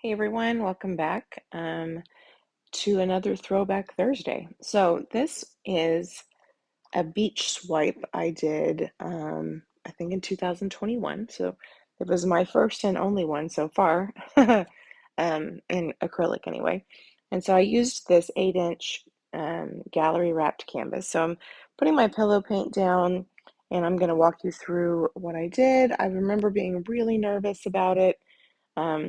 Hey everyone, welcome back to another Throwback Thursday. So this is a beach swipe I did, I think in 2021. So it was my first and only one so far, in acrylic anyway. And so I used this 8-inch gallery wrapped canvas. So I'm putting my pillow paint down and I'm going to walk you through what I did. I remember being really nervous about it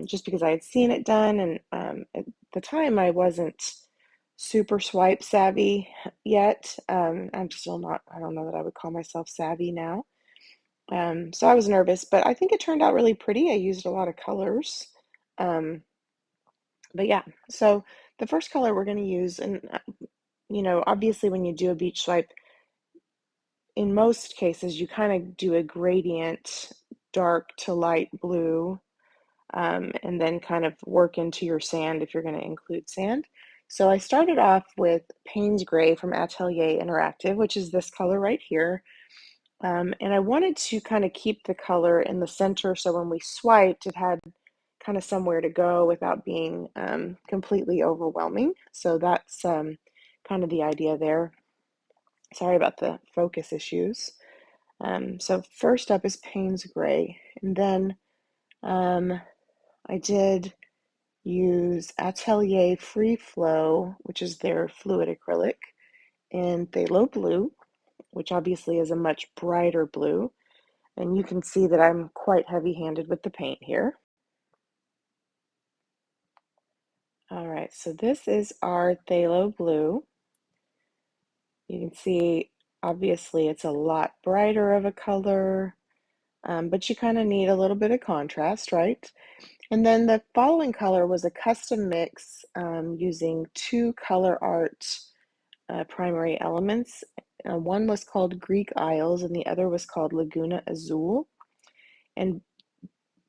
just because I had seen it done, and at the time I wasn't super swipe savvy yet. I'm still not, I don't know that I would call myself savvy now. So I was nervous, but I think it turned out really pretty. I used a lot of colors. Um, but yeah, so the first color we're going to use, and obviously when you do a beach swipe, in most cases you kind of do a gradient dark to light blue, and then kind of work into your sand if you're going to include sand. So I started off with Paynes Gray from Atelier Interactive, which is this color right here. And I wanted to kind of keep the color in the center so when we swiped, it had kind of somewhere to go without being completely overwhelming. So that's kind of the idea there. Sorry about the focus issues. So first up is Paynes Gray, and then I did use Atelier Free Flow, which is their fluid acrylic, in Phthalo Blue, which obviously is a much brighter blue. And you can see that I'm quite heavy-handed with the paint here. All right, so this is our Phthalo Blue. You can see, obviously, it's a lot brighter of a color, but you kind of need a little bit of contrast, right? And then the following color was a custom mix using two Colourarte primary elements. One was called Greek Isles and the other was called Laguna Azul. And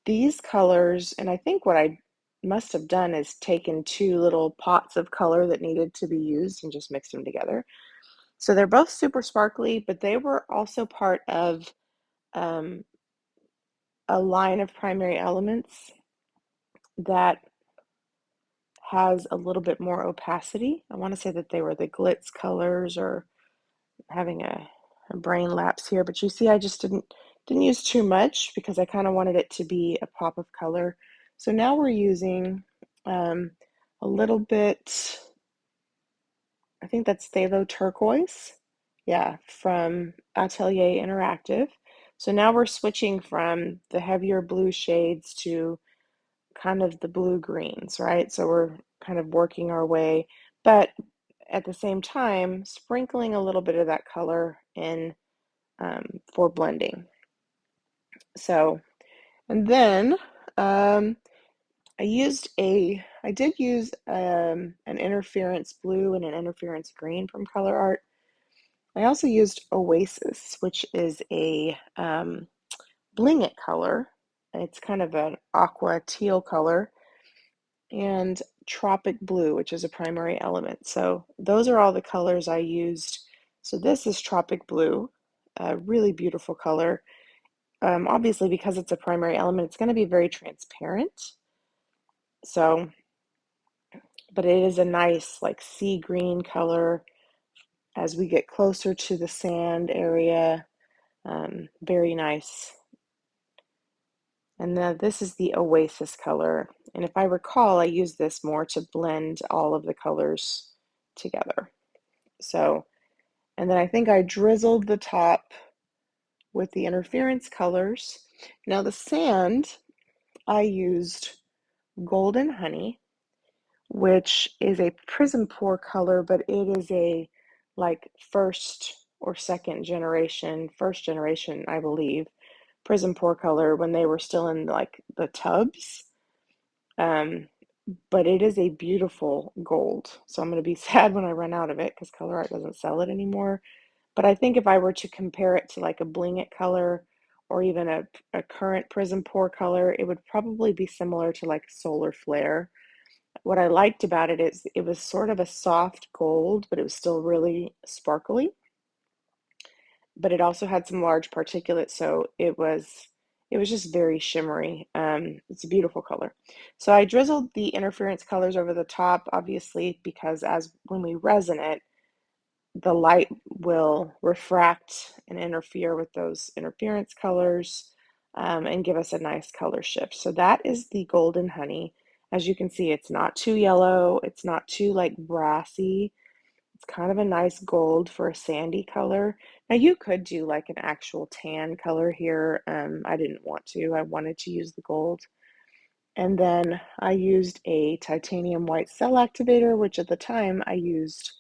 these colors, and I think what I must have done is taken two little pots of color that needed to be used and just mixed them together. So they're both super sparkly, but they were also part of um, a line of primary elements that has a little bit more opacity. I want to say that they were the glitz colors, or having a brain lapse here, but you see I just didn't use too much because I kind of wanted it to be a pop of color. So now we're using a little bit, I think that's Phthalo Turquoise, yeah, from Atelier Interactive. So now we're switching from the heavier blue shades to kind of the blue greens, right? So we're kind of working our way, but at the same time, sprinkling a little bit of that color in for blending. So, and then I did use an interference blue and an interference green from Colourarte. I also used Oasis, which is a Bling It color. It's kind of an aqua teal color, and Tropic Blue, which is a primary element. So those are all the colors I used. So this is Tropic Blue, a really beautiful color. Obviously, because it's a primary element, it's going to be very transparent. So, but it is a nice like sea green color as we get closer to the sand area. Very nice. And then this is the Oasis color. And if I recall, I used this more to blend all of the colors together. So, and then I think I drizzled the top with the interference colors. Now the sand, I used Golden Honey, which is a prism pour color, but it is a like first generation, I believe, prism pour color when they were still in like the tubs. But it is a beautiful gold. So I'm going to be sad when I run out of it because Colourarte doesn't sell it anymore. But I think if I were to compare it to like a Bling It color or even a current prism pour color, it would probably be similar to like Solar Flare. What I liked about it is it was sort of a soft gold, but it was still really sparkly. But it also had some large particulates, so it it was just very shimmery. It's a beautiful color. So I drizzled the interference colors over the top, obviously, because as when we resin it, the light will refract and interfere with those interference colors, and give us a nice color shift. So that is the Golden Honey. As you can see, it's not too yellow, it's not too like brassy. It's kind of a nice gold for a sandy color. Now you could do like an actual tan color here. I didn't want to. I wanted to use the gold. And then I used a titanium white cell activator, which at the time I used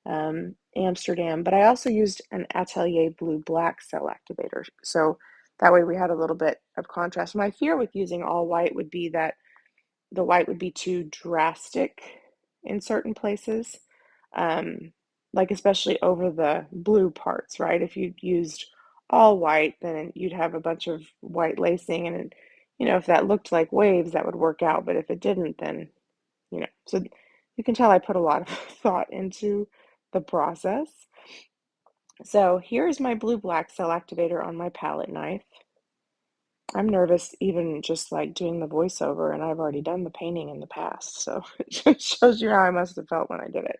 Amsterdam, but I also used an Atelier blue black cell activator. So that way we had a little bit of contrast. My fear with using all white would be that the white would be too drastic in certain places, um, like especially over the blue parts, right? If you used all white, then you'd have a bunch of white lacing, and if that looked like waves, that would work out. But if it didn't, then so you can tell I put a lot of thought into the process. So here's my blue black cell activator on my palette knife. I'm nervous even just like doing the voiceover, and I've already done the painting in the past, so it just shows you how I must have felt when I did it.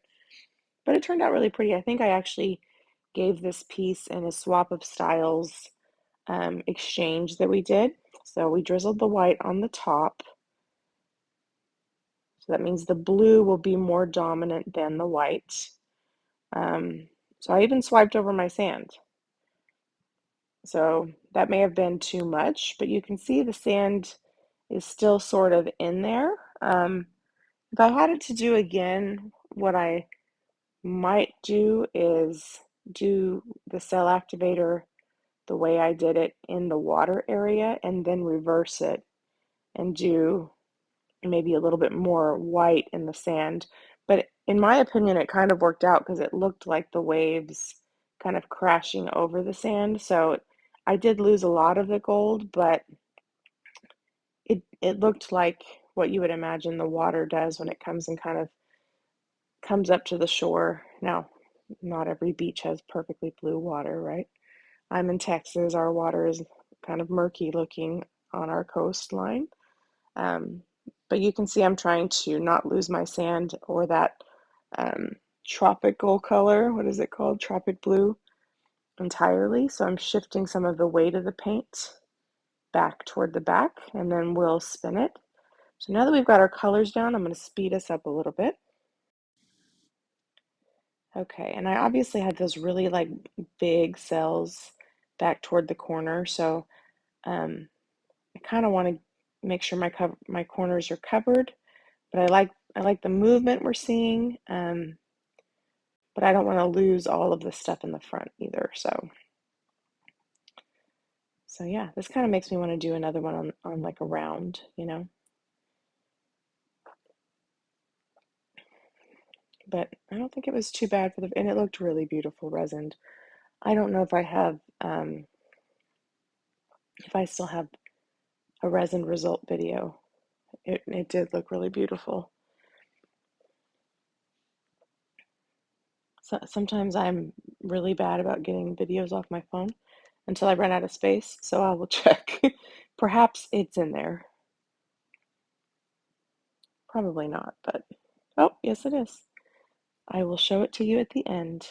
But it turned out really pretty. I think I actually gave this piece in a swap of styles exchange that we did. So we drizzled the white on the top. So that means the blue will be more dominant than the white. So I even swiped over my sand. So that may have been too much, but you can see the sand is still sort of in there. If I had it to do again, what I might do is do the cell activator the way I did it in the water area and then reverse it and do maybe a little bit more white in the sand. But in my opinion, it kind of worked out because it looked like the waves kind of crashing over the sand. So I did lose a lot of the gold, but it looked like what you would imagine the water does when it comes and kind of comes up to the shore. Now, not every beach has perfectly blue water, right? I'm in Texas. Our water is kind of murky looking on our coastline. Um, but you can see I'm trying to not lose my sand or that um, tropical color. What is it called? Tropic blue entirely. So I'm shifting some of the weight of the paint back toward the back, and then we'll spin it. So now that we've got our colors down, I'm going to speed us up a little bit. Okay, and I obviously had those really like big cells back toward the corner, so I kind of want to make sure my corners are covered, but I like the movement we're seeing, but I don't want to lose all of the stuff in the front either. So yeah, this kind of makes me want to do another one on like a round, But I don't think it was too bad and it looked really beautiful resined. I don't know if I still have a resin result video. It did look really beautiful. So sometimes I'm really bad about getting videos off my phone until I run out of space, so I will check. Perhaps it's in there. Probably not, but oh, yes, it is. I will show it to you at the end.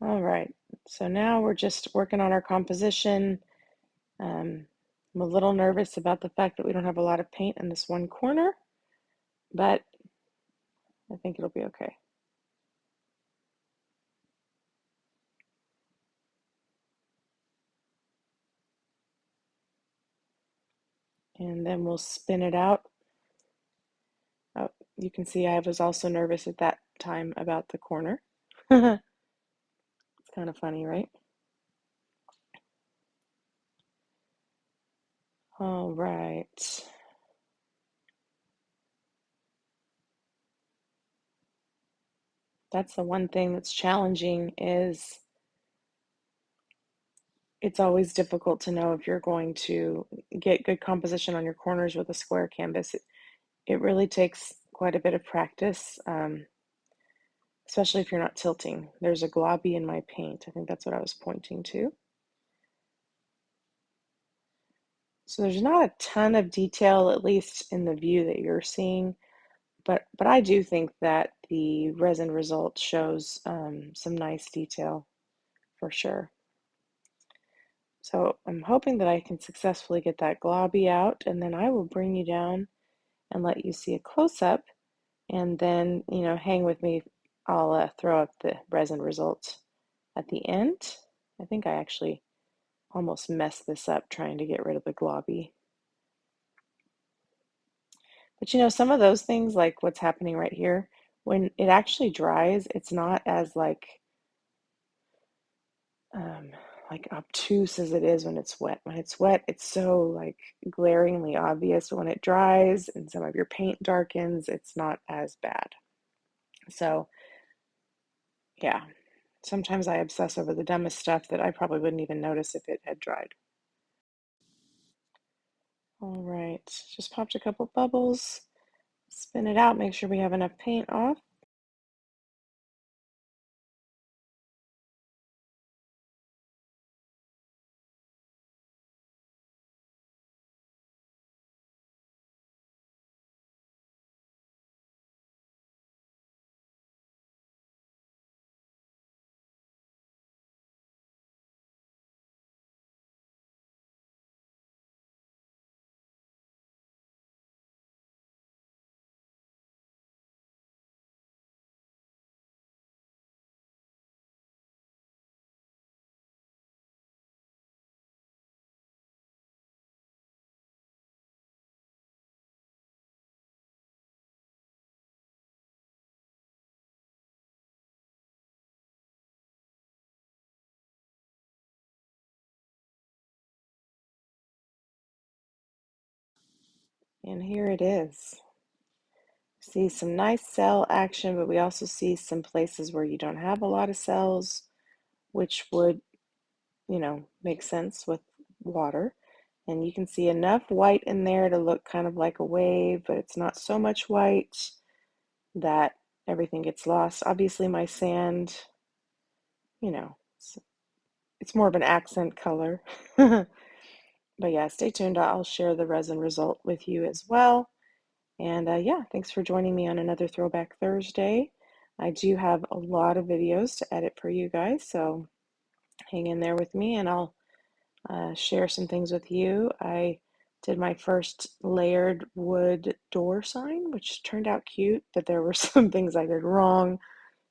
All right, so now we're just working on our composition. I'm a little nervous about the fact that we don't have a lot of paint in this one corner, but I think it'll be okay. And then we'll spin it out. Oh, you can see I was also nervous at that time about the corner. It's kind of funny, right? All right. That's the one thing that's challenging is it's always difficult to know if you're going to get good composition on your corners with a square canvas. It really takes quite a bit of practice. especially if you're not tilting. There's a globby in my paint. I think that's what I was pointing to. So there's not a ton of detail, at least in the view that you're seeing, but I do think that the resin result shows some nice detail for sure. So I'm hoping that I can successfully get that globby out, and then I will bring you down and let you see a close-up, and then, you know, hang with me. I'll throw up the resin results at the end. I think I actually almost messed this up trying to get rid of the globby. But you know, some of those things, like what's happening right here, when it actually dries, it's not as um, like obtuse as it is when it's wet. When it's wet, it's so like glaringly obvious. But when it dries and some of your paint darkens, it's not as bad. So yeah, sometimes I obsess over the dumbest stuff that I probably wouldn't even notice if it had dried. All right, just popped a couple bubbles. Spin it out, make sure we have enough paint off. And here it is. See some nice cell action, but we also see some places where you don't have a lot of cells, which would, you know, make sense with water. And you can see enough white in there to look kind of like a wave, but it's not so much white that everything gets lost. Obviously, my sand, you know, it's more of an accent color. But yeah, stay tuned. I'll share the resin result with you as well. And yeah, thanks for joining me on another Throwback Thursday. I do have a lot of videos to edit for you guys, so hang in there with me and I'll share some things with you. I did my first layered wood door sign, which turned out cute, but there were some things I did wrong.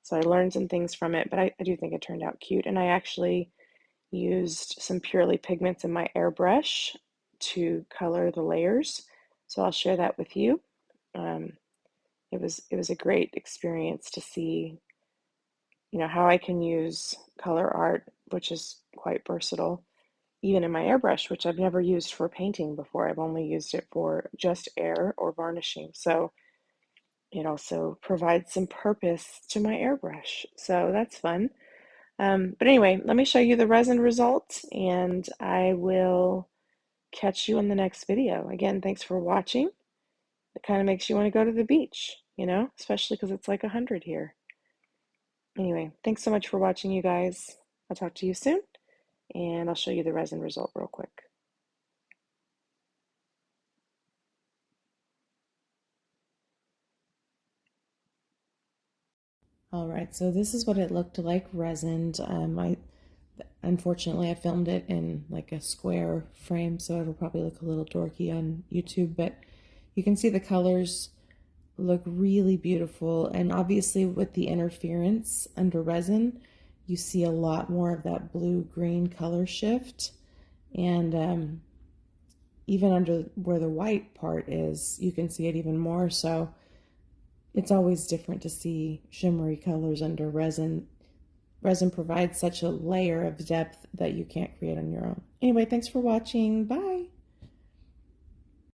So I learned some things from it, but I do think it turned out cute. And I actually used some Purely pigments in my airbrush to color the layers. So I'll share that with you. Um, it was a great experience to see, you know, how I can use Colourarte, which is quite versatile, even in my airbrush, which I've never used for painting before. I've only used it for just air or varnishing. So it also provides some purpose to my airbrush. So that's fun. But anyway, let me show you the resin results and I will catch you in the next video. Again, thanks for watching. It kind of makes you want to go to the beach, you know, especially because it's like 100 here. Anyway, thanks so much for watching, you guys. I'll talk to you soon, and I'll show you the resin result real quick. All right, so this is what it looked like resined. Unfortunately I filmed it in like a square frame, so it'll probably look a little dorky on YouTube, but you can see the colors look really beautiful, and obviously with the interference under resin, you see a lot more of that blue-green color shift, and even under where the white part is, you can see it even more. So it's always different to see shimmery colors under resin. Resin provides such a layer of depth that you can't create on your own. Anyway, thanks for watching. Bye.